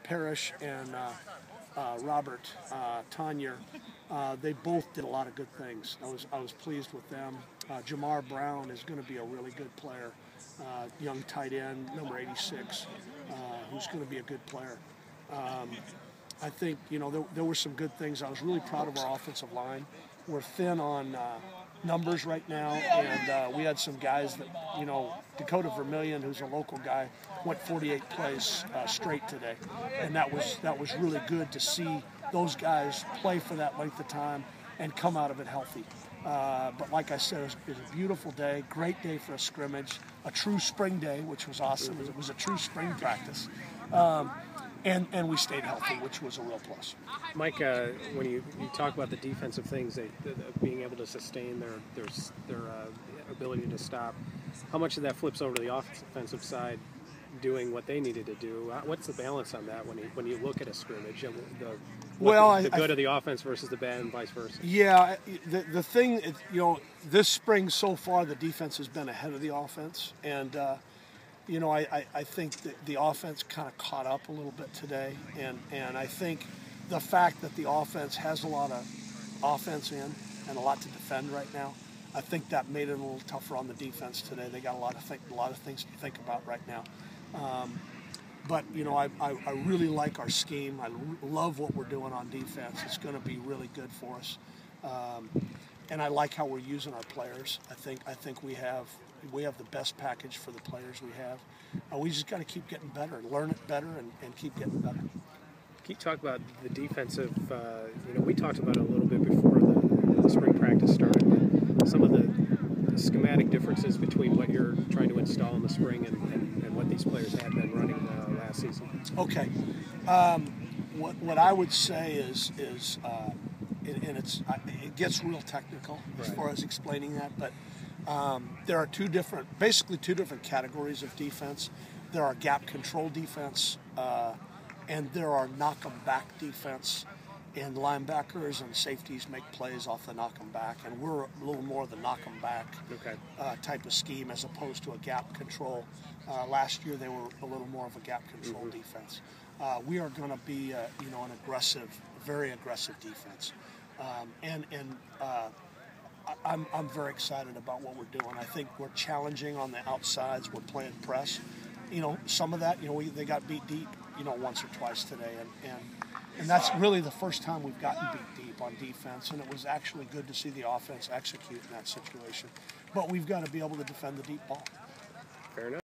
Parrish and Robert Tanya, they both did a lot of good things. I was pleased with them. Jamar Brown is going to be a really good player, young tight end, number 86, who's going to be a good player. I think, there were some good things. I was really proud of our offensive line. We're thin on numbers right now, and we had some guys that, Dakota Vermillion, who's a local guy, went 48 plays straight today, and that was really good to see those guys play for that length of time and come out of it healthy. But like I said, it was a beautiful day, great day for a scrimmage, a true spring day, which was awesome. It was a true spring practice. And we stayed healthy, which was a real plus. Mike, when you talk about the defensive things, being able to sustain their ability to stop, how much of that flips over to the offensive side, doing what they needed to do? What's the balance on that when you look at a scrimmage? The good of the offense versus the bad, and vice versa. Yeah, the thing, this spring so far, the defense has been ahead of the offense, and I think that the offense kind of caught up a little bit today, and I think the fact that the offense has a lot of offense in and a lot to defend right now, I think that made it a little tougher on the defense today. They got a lot of things to think about right now. But I really like our scheme. I love what we're doing on defense. It's going to be really good for us. And I like how we're using our players. I think we have the best package for the players we have. We just got to keep getting better, learn it better, and keep getting better. Can you talk about the defensive? We talked about it a little bit before the spring practice started, but some of the schematic differences between what you're trying to install in the spring and what these players had been running last season. Okay. What I would say is and it gets real technical as far as explaining that, but there are basically two different categories of defense. There are gap control defense, and there are knock 'em back defense. And linebackers and safeties make plays off the knock 'em back, and we're a little more the knock 'em back type of scheme as opposed to a gap control. Last year they were a little more of a gap control defense. We are going to be an aggressive, very aggressive defense, I'm very excited about what we're doing. I think we're challenging on the outsides. We're playing press. Some of that, they got beat deep, once or twice today, and that's really the first time we've gotten beat deep on defense, and it was actually good to see the offense execute in that situation. But we've got to be able to defend the deep ball. Fair enough.